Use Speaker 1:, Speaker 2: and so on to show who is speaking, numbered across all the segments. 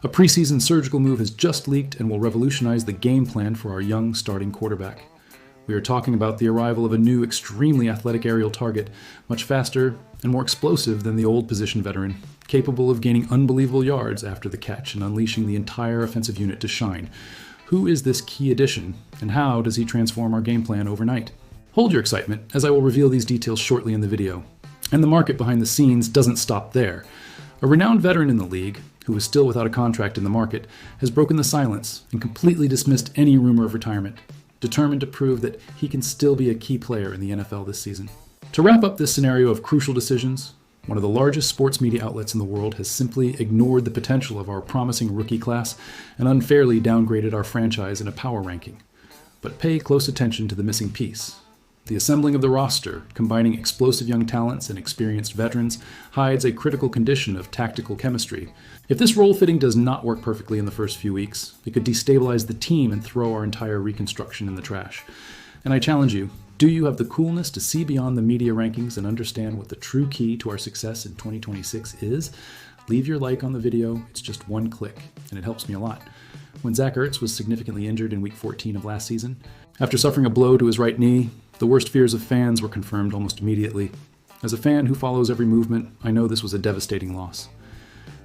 Speaker 1: A preseason surgical move has just leaked and will revolutionize the game plan for our young starting quarterback. We are talking about the arrival of a new, extremely athletic aerial target, much faster and more explosive than the old position veteran, capable of gaining unbelievable yards after the catch and unleashing the entire offensive unit to shine. Who is this key addition, and how does he transform our game plan overnight? Hold your excitement, as I will reveal these details shortly in the video. And the market behind the scenes doesn't stop there. A renowned veteran in the league, who is still without a contract in the market, has broken the silence and completely dismissed any rumor of retirement, determined to prove that he can still be a key player in the NFL this season. To wrap up this scenario of crucial decisions, one of the largest sports media outlets in the world has simply ignored the potential of our promising rookie class and unfairly downgraded our franchise in a power ranking. But pay close attention to the missing piece. The assembling of the roster, combining explosive young talents and experienced veterans, hides a critical condition of tactical chemistry. If this role fitting does not work perfectly in the first few weeks, it could destabilize the team and throw our entire reconstruction in the trash. And I challenge you, do you have the coolness to see beyond the media rankings and understand what the true key to our success in 2026 is? Leave your like on the video, it's just one click, and it helps me a lot. When Zach Ertz was significantly injured in week 14 of last season, after suffering a blow to his right knee, the worst fears of fans were confirmed almost immediately. As a fan who follows every movement, I know this was a devastating loss.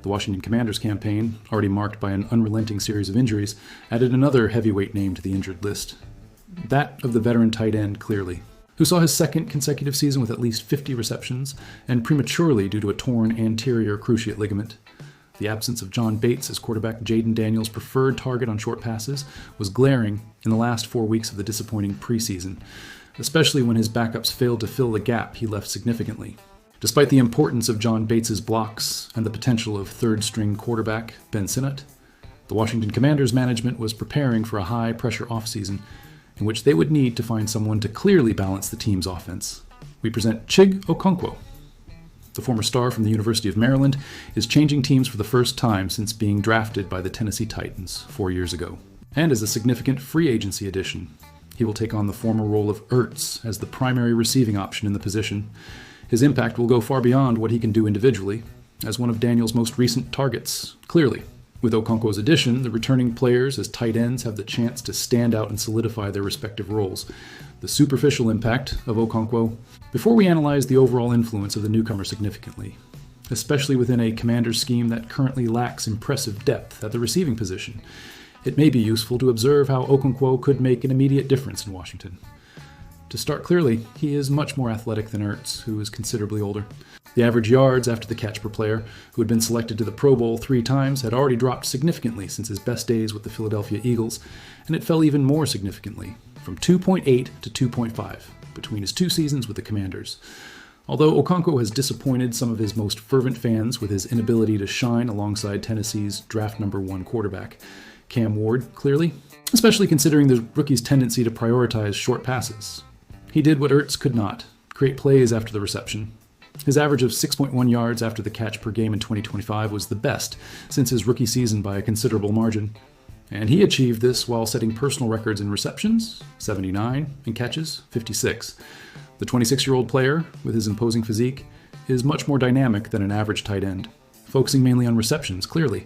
Speaker 1: The Washington Commanders campaign, already marked by an unrelenting series of injuries, added another heavyweight name to the injured list. That of the veteran tight end, Clearly, who saw his second consecutive season with at least 50 receptions, and prematurely due to a torn anterior cruciate ligament. The absence of John Bates as quarterback Jaden Daniels' preferred target on short passes was glaring in the last 4 weeks of the disappointing preseason, especially when his backups failed to fill the gap he left significantly. Despite the importance of John Bates' blocks and the potential of third-string quarterback Ben Sinnott, the Washington Commanders management was preparing for a high-pressure offseason in which they would need to find someone to clearly balance the team's offense. We present Chig Okonquo. The former star from the University of Maryland is changing teams for the first time since being drafted by the Tennessee Titans 4 years ago. And as a significant free agency addition, he will take on the former role of Ertz as the primary receiving option in the position. His impact will go far beyond what he can do individually, as one of Daniels' most recent targets, Clearly. With Okonquo's addition, the returning players as tight ends have the chance to stand out and solidify their respective roles. The superficial impact of Okonquo. Before we analyze the overall influence of the newcomer significantly, especially within a Commanders scheme that currently lacks impressive depth at the receiving position, it may be useful to observe how Okonquo could make an immediate difference in Washington. To start clearly, he is much more athletic than Ertz, who is considerably older. The average yards after the catch per player, who had been selected to the Pro Bowl 3 times, had already dropped significantly since his best days with the Philadelphia Eagles, and it fell even more significantly, from 2.8 to 2.5, between his 2 seasons with the Commanders. Although Okonquo has disappointed some of his most fervent fans with his inability to shine alongside Tennessee's draft number 1 quarterback, Cam Ward, Clearly, especially considering the rookie's tendency to prioritize short passes. He did what Ertz could not, create plays after the reception. His average of 6.1 yards after the catch per game in 2025 was the best since his rookie season by a considerable margin. And he achieved this while setting personal records in receptions, 79, and catches, 56. The 26-year-old player, with his imposing physique, is much more dynamic than an average tight end, focusing mainly on receptions, Clearly.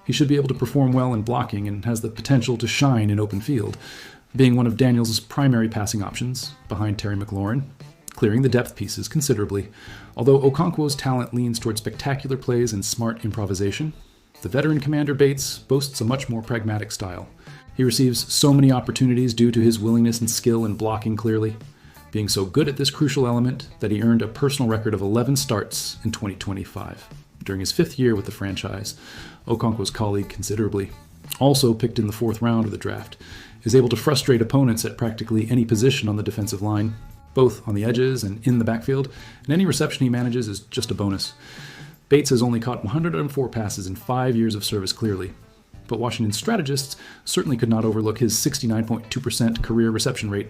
Speaker 1: He should be able to perform well in blocking and has the potential to shine in open field, being one of Daniels' primary passing options, behind Terry McLaurin, clearing the depth pieces considerably. Although Okonquo's talent leans toward spectacular plays and smart improvisation, the veteran Commander Bates boasts a much more pragmatic style. He receives so many opportunities due to his willingness and skill in blocking Clearly, being so good at this crucial element that he earned a personal record of 11 starts in 2025. During his 5th year with the franchise, Okonquo's colleague considerably, also picked in the 4th round of the draft, is able to frustrate opponents at practically any position on the defensive line, both on the edges and in the backfield, and any reception he manages is just a bonus. Bates has only caught 104 passes in 5 years of service Clearly, but Washington strategists certainly could not overlook his 69.2% career reception rate.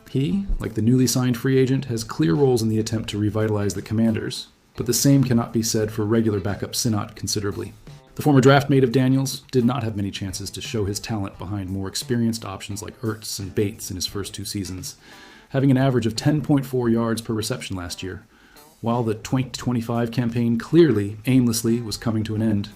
Speaker 1: He, like the newly signed free agent, has clear roles in the attempt to revitalize the Commanders, but the same cannot be said for regular backup Sinnott considerably. The former draft mate of Daniels did not have many chances to show his talent behind more experienced options like Ertz and Bates in his first 2 seasons, having an average of 10.4 yards per reception last year, while the 2025 campaign clearly, aimlessly, was coming to an end.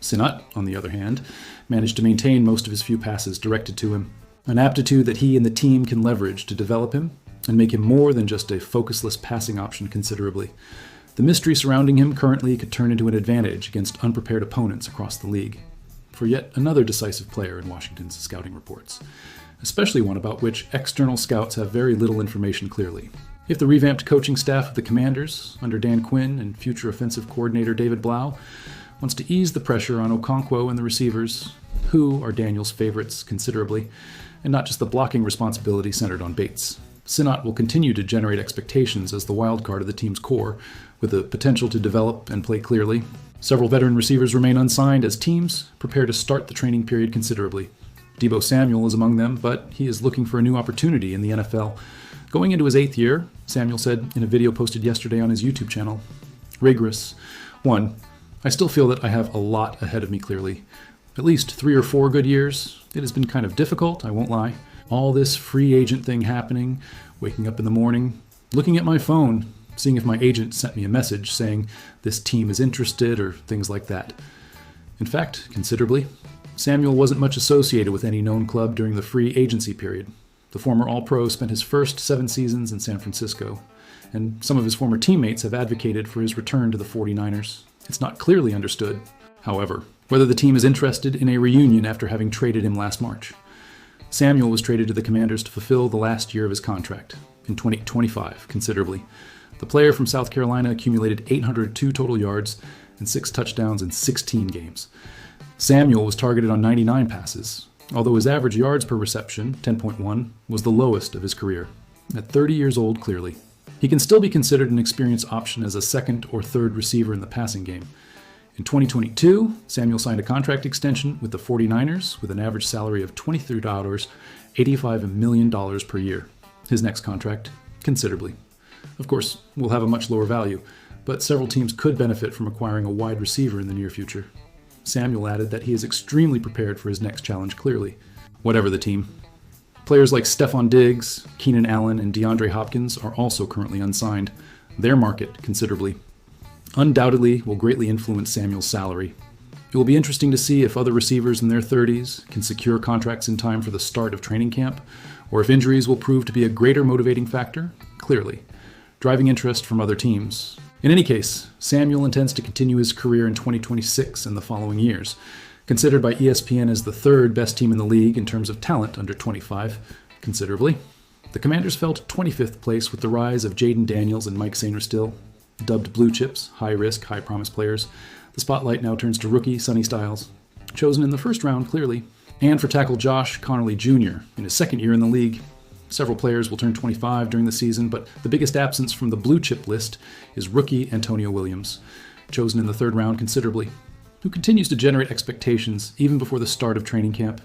Speaker 1: Sinnott, on the other hand, managed to maintain most of his few passes directed to him, an aptitude that he and the team can leverage to develop him and make him more than just a focusless passing option considerably. The mystery surrounding him currently could turn into an advantage against unprepared opponents across the league, for yet another decisive player in Washington's scouting reports, especially one about which external scouts have very little information clearly. If the revamped coaching staff of the Commanders, under Dan Quinn and future offensive coordinator David Blau, wants to ease the pressure on Okonquo and the receivers, who are Daniel's favorites considerably, and not just the blocking responsibility centered on Bates, Sinnott will continue to generate expectations as the wild card of the team's core, with the potential to develop and play clearly. Several veteran receivers remain unsigned as teams prepare to start the training period considerably. Deebo Samuel is among them, but he is looking for a new opportunity in the NFL. Going into his 8th year, Samuel said in a video posted yesterday on his YouTube channel, "Rigorous. 1. I still feel that I have a lot ahead of me clearly. At least 3 or 4 good years. It has been kind of difficult, I won't lie. All this free agent thing happening, waking up in the morning, looking at my phone, seeing if my agent sent me a message saying this team is interested or things like that. In fact, considerably, Samuel wasn't much associated with any known club during the free agency period. The former All-Pro spent his first 7 seasons in San Francisco, and some of his former teammates have advocated for his return to the 49ers. It's not clearly understood, however, whether the team is interested in a reunion after having traded him last March. Samuel was traded to the Commanders to fulfill the last year of his contract, in 2025, considerably. The player from South Carolina accumulated 802 total yards and 6 touchdowns in 16 games. Samuel was targeted on 99 passes, although his average yards per reception, 10.1, was the lowest of his career. At 30 years old, clearly. He can still be considered an experienced option as a second or third receiver in the passing game. In 2022, Samuel signed a contract extension with the 49ers with an average salary of $23, $85 million per year. His next contract, considerably. Of course, will have a much lower value, but several teams could benefit from acquiring a wide receiver in the near future. Samuel added that he is extremely prepared for his next challenge clearly, whatever the team. Players like Stephon Diggs, Keenan Allen, and DeAndre Hopkins are also currently unsigned. Their market, considerably, undoubtedly will greatly influence Samuel's salary. It will be interesting to see if other receivers in their 30s can secure contracts in time for the start of training camp, or if injuries will prove to be a greater motivating factor, clearly, driving interest from other teams. In any case, Samuel intends to continue his career in 2026 and the following years. Considered by ESPN as the 3rd best team in the league in terms of talent under 25, considerably, the Commanders fell to 25th place with the rise of Jaden Daniels and Mike Sainristil. Dubbed blue chips, high-risk, high-promise players, the spotlight now turns to rookie Sonny Styles, chosen in the first round clearly, and for tackle Josh Connerly Jr. in his 2nd year in the league. Several players will turn 25 during the season, but the biggest absence from the blue chip list is rookie Antonio Williams, chosen in the 3rd round considerably, who continues to generate expectations even before the start of training camp.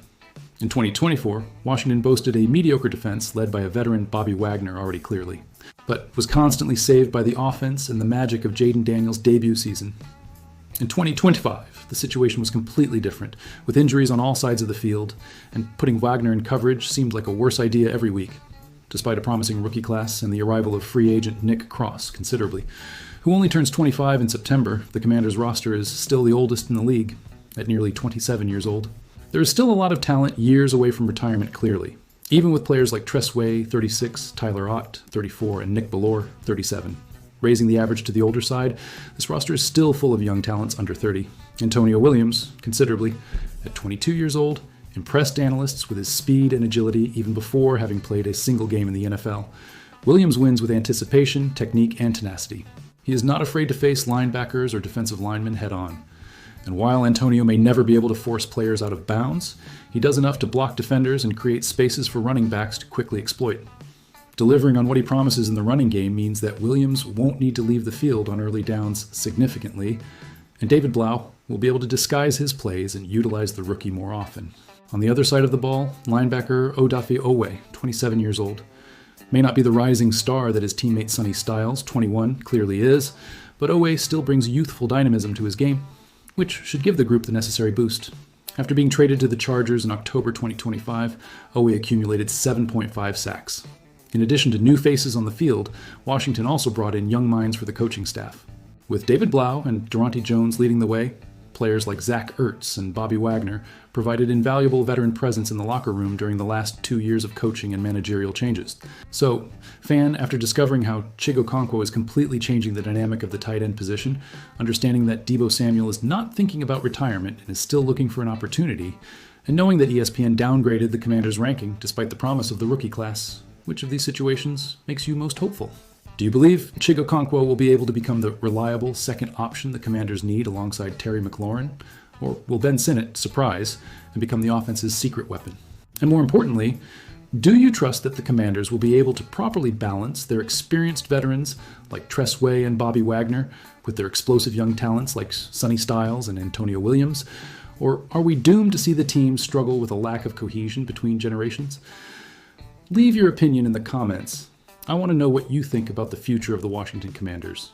Speaker 1: In 2024, Washington boasted a mediocre defense led by a veteran Bobby Wagner already clearly, but was constantly saved by the offense and the magic of Jaden Daniels' debut season. In 2025, the situation was completely different, with injuries on all sides of the field, and putting Wagner in coverage seemed like a worse idea every week, despite a promising rookie class and the arrival of free agent Nick Cross considerably, who only turns 25 in September. The Commanders' roster is still the oldest in the league, at nearly 27 years old. There is still a lot of talent years away from retirement clearly, even with players like Tress Way, 36, Tyler Ott, 34, and Nick Bellore, 37. Raising the average to the older side, this roster is still full of young talents under 30. Antonio Williams, considerably, at 22 years old, impressed analysts with his speed and agility even before having played a single game in the NFL. Williams wins with anticipation, technique, and tenacity. He is not afraid to face linebackers or defensive linemen head-on. And while Antonio may never be able to force players out of bounds, he does enough to block defenders and create spaces for running backs to quickly exploit. Delivering on what he promises in the running game means that Williams won't need to leave the field on early downs significantly, and David Blau will be able to disguise his plays and utilize the rookie more often. On the other side of the ball, linebacker Odafe Oweh, 27 years old, may not be the rising star that his teammate Sonny Styles, 21, clearly is, but Oweh still brings youthful dynamism to his game, which should give the group the necessary boost. After being traded to the Chargers in October 2025, Oweh accumulated 7.5 sacks. In addition to new faces on the field, Washington also brought in young minds for the coaching staff. With David Blau and Durante Jones leading the way, players like Zach Ertz and Bobby Wagner provided invaluable veteran presence in the locker room during the last 2 years of coaching and managerial changes. So, fan, after discovering how Chig Okonquo is completely changing the dynamic of the tight end position, understanding that Deebo Samuel is not thinking about retirement and is still looking for an opportunity, and knowing that ESPN downgraded the Commanders' ranking despite the promise of the rookie class, which of these situations makes you most hopeful? Do you believe Chig Okonquo will be able to become the reliable second option the Commanders need alongside Terry McLaurin? Or will Ben Sinnott surprise and become the offense's secret weapon? And more importantly, do you trust that the Commanders will be able to properly balance their experienced veterans like Tress Way and Bobby Wagner with their explosive young talents like Sonny Styles and Antonio Williams? Or are we doomed to see the team struggle with a lack of cohesion between generations? Leave your opinion in the comments. I want to know what you think about the future of the Washington Commanders.